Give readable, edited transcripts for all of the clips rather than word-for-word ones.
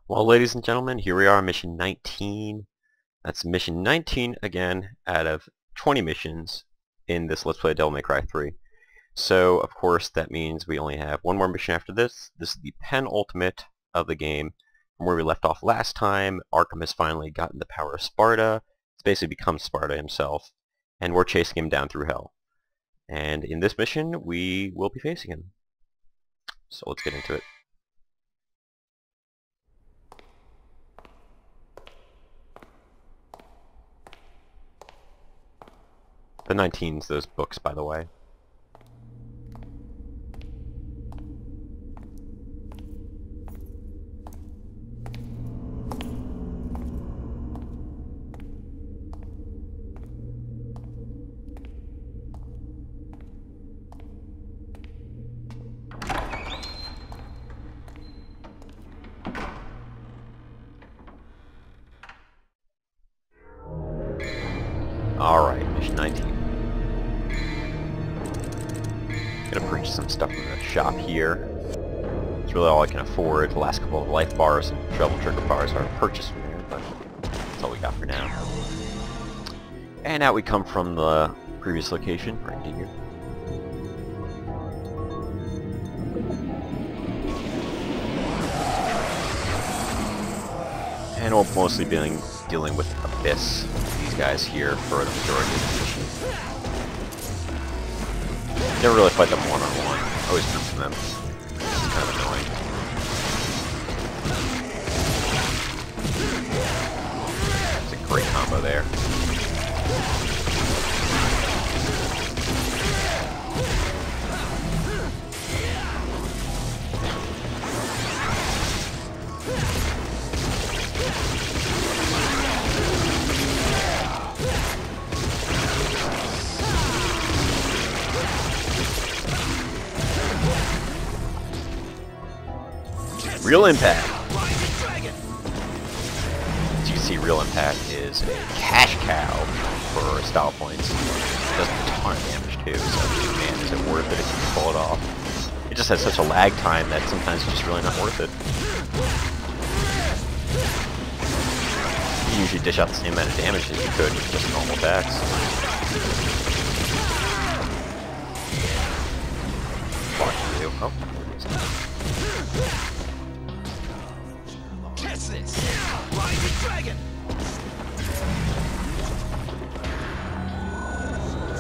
Well, ladies and gentlemen, here we are on mission 19. That's mission 19 again out of 20 missions in this Let's Play Devil May Cry 3. So, of course, that means we only have one more mission after this. This is the penultimate of the game. From where we left off last time, Arkham has finally gotten the power of Sparta. He's basically become Sparta himself, and we're chasing him down through hell. And in this mission, we will be facing him. So let's get into it. The 19's those books, by the way. Alright, mission 19. Gonna purchase some stuff from the shop here. It's really all I can afford. The last couple of life bars and treble trigger bars are purchased from there, but that's all we got for now. And out we come from the previous location, right into here. And we'll mostly be dealing with Abyss, these guys here, for the majority of the mission. Never really fight them one-on-one. Always group from them. It's kind of annoying. It's a great combo there. Real Impact! As you can see, Real Impact is a cash cow for style points. It does a ton of damage too, so man, is it worth it if you can pull it off. It just has such a lag time that sometimes it's just really not worth it. You usually dish out the same amount of damage as you could with just normal attacks. Fuck you. Oh, there it is.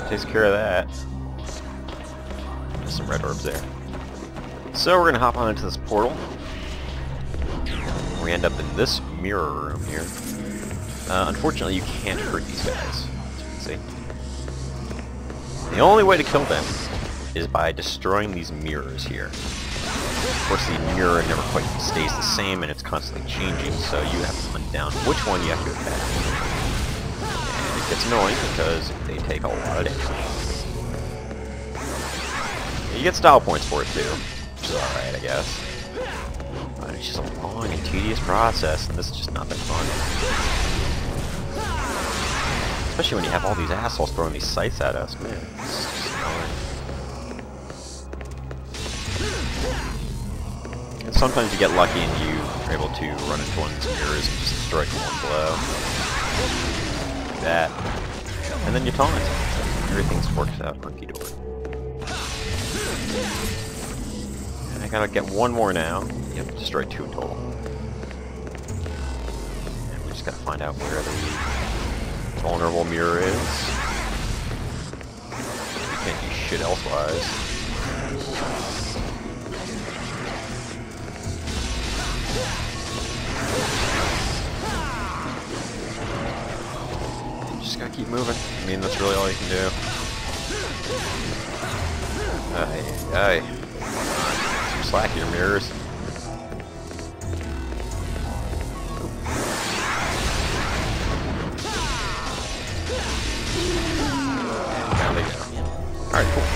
Takes care of that. There's some red orbs there. So we're gonna hop on into this portal. We end up in this mirror room here. Unfortunately, you can't hurt these guys, as you can see. The only way to kill them is by destroying these mirrors here. Of course, the mirror never quite stays the same, and it's constantly changing, so you have to hunt down which one you have to attack. And it gets annoying because they take a lot of damage. You get style points for it too, which is alright, I guess. But it's just a long and tedious process, and this is just not that fun. Especially when you have all these assholes throwing these sights at us, man. It's just annoying. And sometimes you get lucky and you are able to run into one of these mirrors and just destroy it in one blow. Like that. And then you taunt. Everything works out hunky-dory. And I gotta get one more now. Yep, destroy 2 in total. And we just gotta find out where the vulnerable mirror is. We can't do shit elsewise. Just gotta keep moving. I mean, that's really all you can do. Aye. Some slack here, mirrors. And down they go. Alright, cool.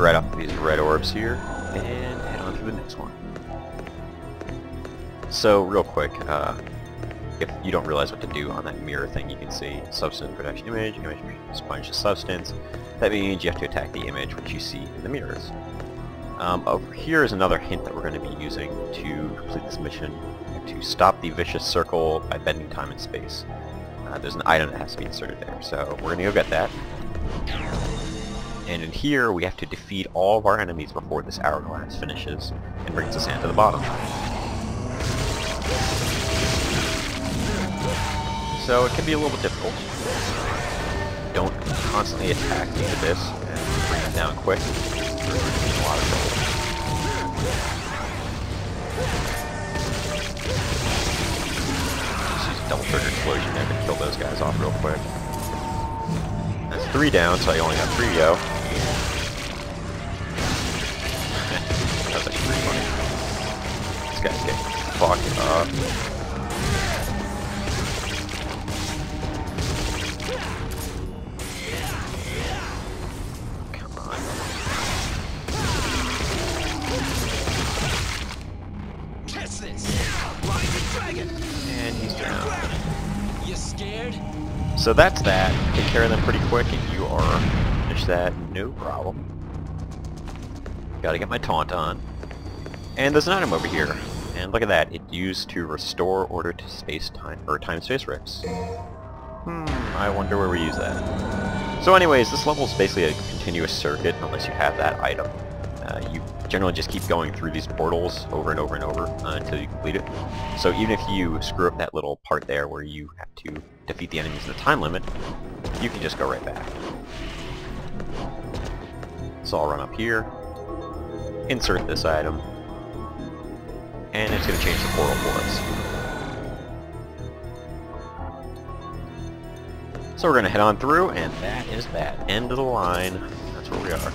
Right up these red orbs here, and head on to the next one. So, real quick, if you don't realize what to do on that mirror thing, you can see substance production image sponge the substance. That means you have to attack the image which you see in the mirrors. Over here is another hint that we're going to be using to complete this mission, to stop the vicious circle by bending time and space. There's an item that has to be inserted there, so we're going to go get that. And in here, we have to defeat all of our enemies before this hourglass finishes and brings us down to the bottom. So it can be a little bit difficult. Don't constantly attack the abyss and bring them down quick. You're in a lot of trouble. Just use double trigger explosion there to kill those guys off real quick. That's 3 down, so I only got 3 to go. That's actually pretty funny. This guy's getting fucked up. Come on. Catch this! Rising dragon! And he's down. You scared? So that's that. Take care of them pretty quick and you are finished that, no problem. Gotta get my taunt on. And there's an item over here. And look at that, it's used to restore order to space-time, or time-space rips. I wonder where we use that. So anyways, this level is basically a continuous circuit unless you have that item. You generally just keep going through these portals over and over and over until you complete it. So even if you screw up that little part there where you have to defeat the enemies in the time limit, you can just go right back. So I'll run up here, insert this item, and it's going to change the portal for us. So we're going to head on through, and that is that. End of the line. That's where we are.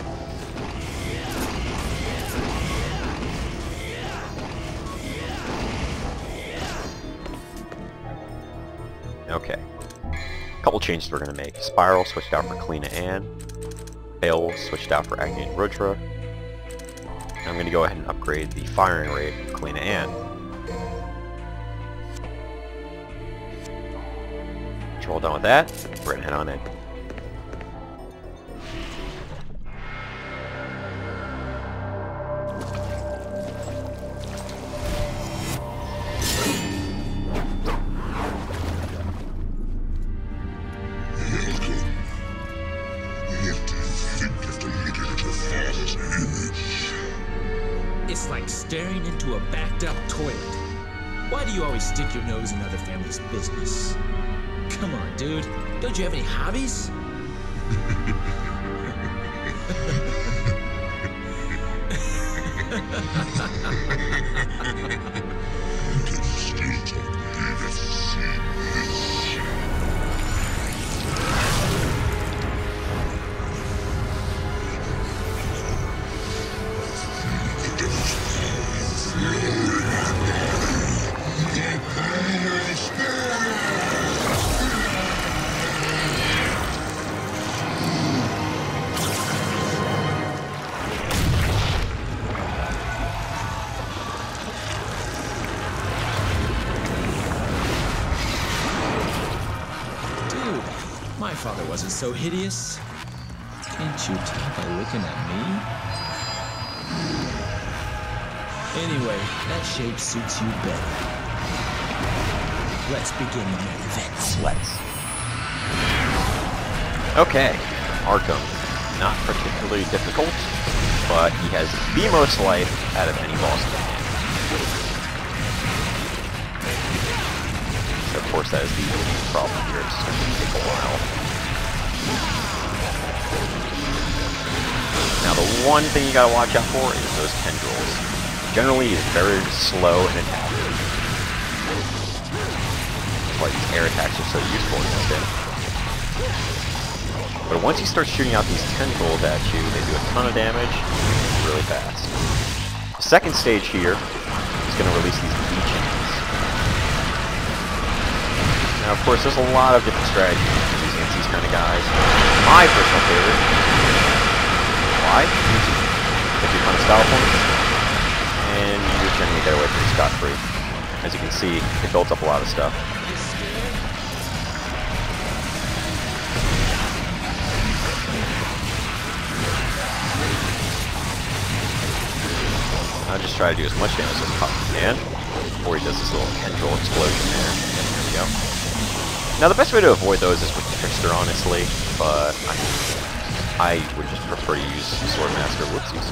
Okay. A couple changes we're going to make. Spiral switched out for Kalina Ann. Bale switched out for Agni and Rodra. I'm going to go ahead and upgrade the firing rate of Kalina Ann. After we're all done with that, we're going to head on in. It's like staring into a backed-up toilet. Why do you always stick your nose in other families' business? Come on, dude. Don't you have any hobbies? My father wasn't so hideous. Can't you tell by looking at me? Anyway, that shape suits you better. Let's begin the main event. Let's. Okay, Arkham. Not particularly difficult, but he has the most life out of any boss in the game. So of course that is the problem here. It's going to take a while. Now the one thing you gotta watch out for is those tendrils. Generally he's very slow in attacking. That's why these air attacks are so useful in this game. But once you start shooting out these tendrils at you, they do a ton of damage really fast. The second stage here is going to release these leeches. Now of course there's a lot of different strategies against these kind of guys. My personal favorite. Why? Easy. Get your ton of style points, and you generally get away pretty scot-free. As you can see, it builds up a lot of stuff. I'll just try to do as much damage as I possibly can before he does this little tendril explosion there. Yep, there we go. Now the best way to avoid those is with the trickster, honestly, but I would just prefer to use Swordmaster. Whoopsies.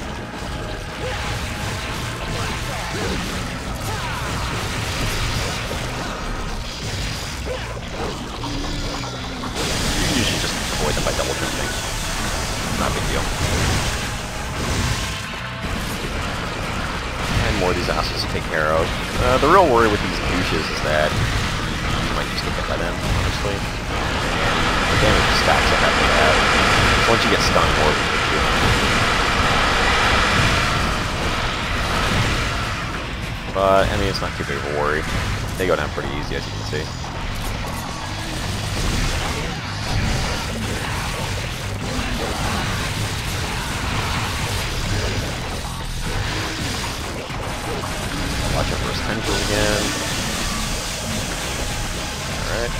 You usually just avoid them by double jumping. Not a big deal. And more of these assholes to take care of. The real worry with these douches is that you might just get hit by them, honestly. And the damage stacks up after that. So once you get stunned, more of them hit you. But, I mean, it's not too big of a worry. They go down pretty easy, as you can see. Watch out for his tendrils again. Alright.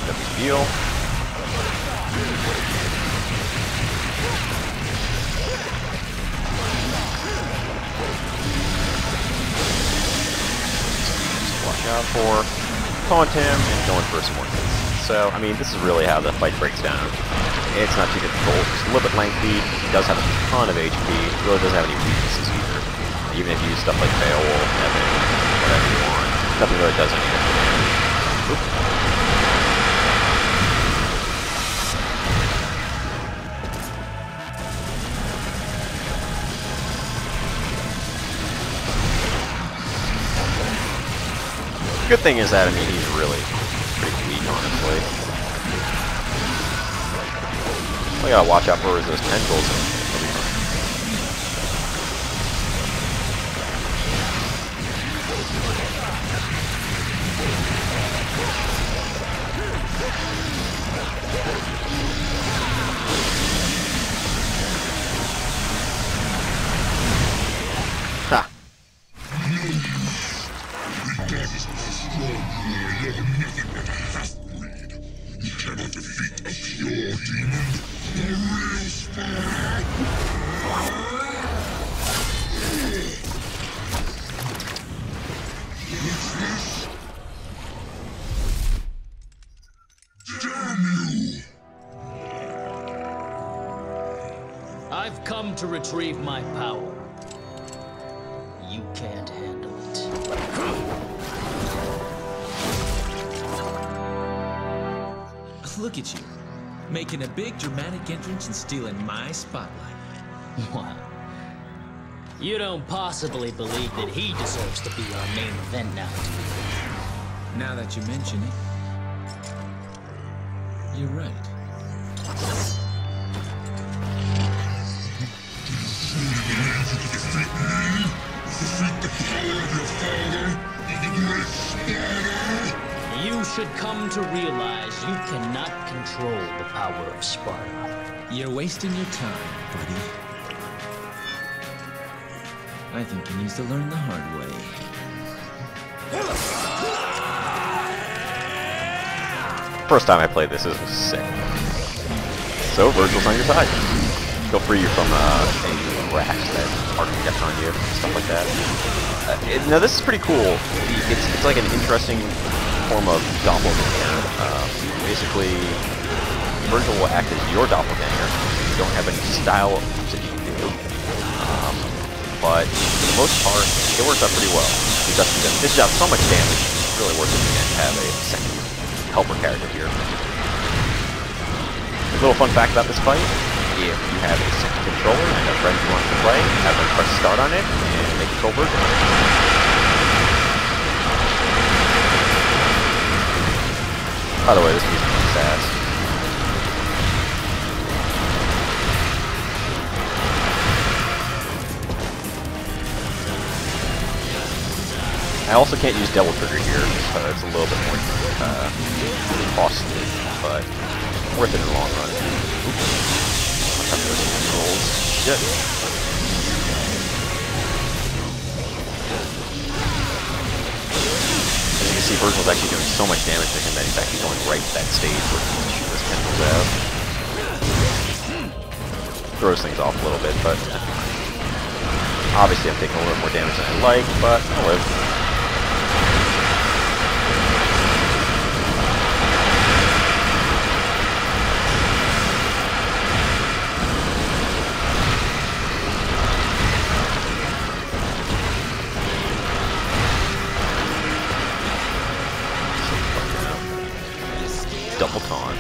Got the heal. Watch out for taunt him and going for some more hits. So, I mean, this is really how the fight breaks down. It's not too difficult, it's a little bit lengthy. He does have a ton of HP. He really doesn't have any weaknesses either. Even if you use stuff like Beowulf, Evan, whatever you want, nothing really does any extra damage. Oop. Good thing is that, I mean, he's really pretty weak, honestly. We gotta watch out for those tendrils. Ha! I've come to retrieve my power. You can't handle it. Look at you, making a big dramatic entrance and stealing my spotlight. Wow. You don't possibly believe that he deserves to be our main event now, do you? Now that you mention it, you're right. You should come to realize you cannot control the power of Sparta. You're wasting your time, buddy. I think he needs to learn the hard way. First time I played this, it was sick. So, Virgil's on your side. He'll free you from any rash that Arkham gets on you, stuff like that. Now this is pretty cool. It's like an interesting form of doppelganger. Basically, Virgil will act as your doppelganger. You don't have any style moves that you can do. But for the most part, it works out pretty well. He dishes out so much damage, it's really worth it again to have a second helper character here. A little fun fact about this fight: if you have a second controller and a friend who wants to play, have them press start on it and they control Virgil. By the way, this music is sad. I also can't use Devil Trigger here, so it's a little bit more costly, but worth it in the long run. Oops. Watch out for those controls. Shit. As you can see, Virgil's actually doing so much damage to him that he's actually going right to that stage where he can shoot those tendrils out. Throws things off a little bit, but that's fine. Obviously I'm taking a little more damage than I like, but I'll live. Double taunt.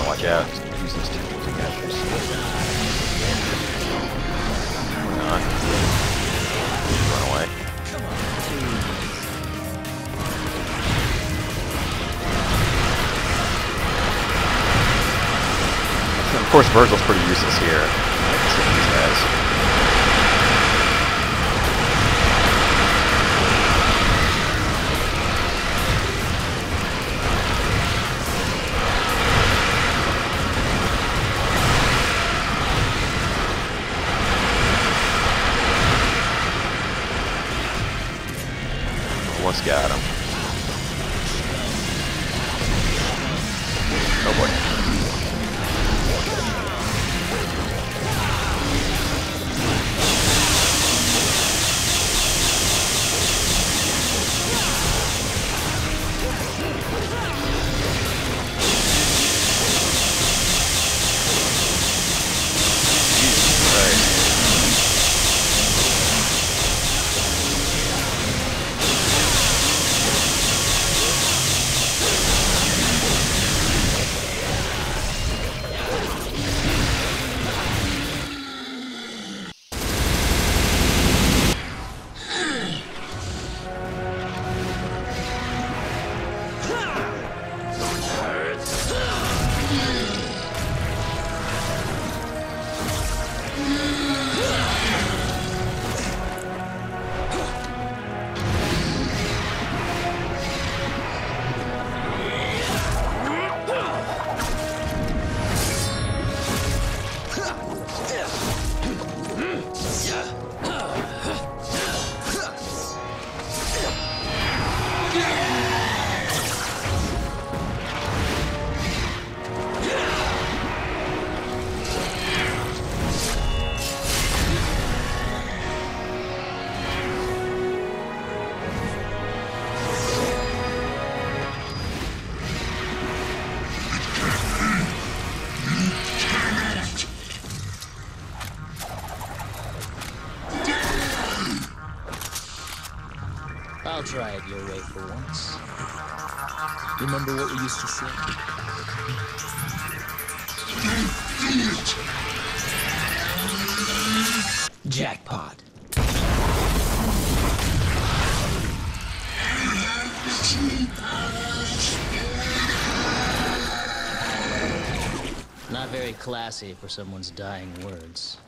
Watch out, he's gonna use these tools to catch us. Or not. Run away. And of course Virgil's pretty useless here. Let's hit these guys. Almost got him. Oh boy. Jesus Christ. I'll try it your way for once. Remember what we used to say? Jackpot. Not very classy for someone's dying words.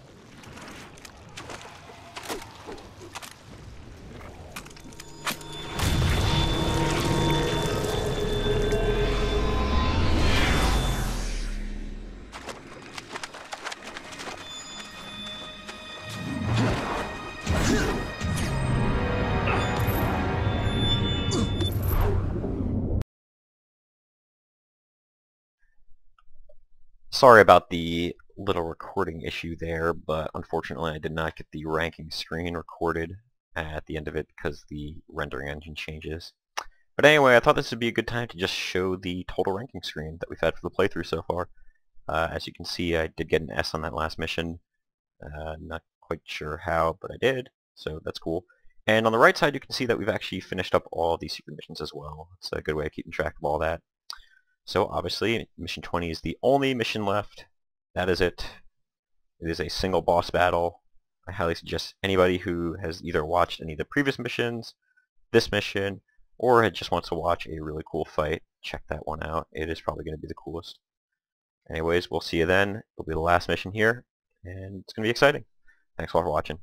Sorry about the little recording issue there, but unfortunately I did not get the ranking screen recorded at the end of it because the rendering engine changes. But anyway, I thought this would be a good time to just show the total ranking screen that we've had for the playthrough so far. As you can see, I did get an S on that last mission. Not quite sure how, but I did, so that's cool. And on the right side you can see that we've actually finished up all these secret missions as well. It's a good way of keeping track of all that. So obviously, mission 20 is the only mission left. That is it. It is a single boss battle. I highly suggest anybody who has either watched any of the previous missions, this mission, or just wants to watch a really cool fight, check that one out. It is probably going to be the coolest. Anyways, we'll see you then. It'll be the last mission here, and it's going to be exciting. Thanks a lot for watching.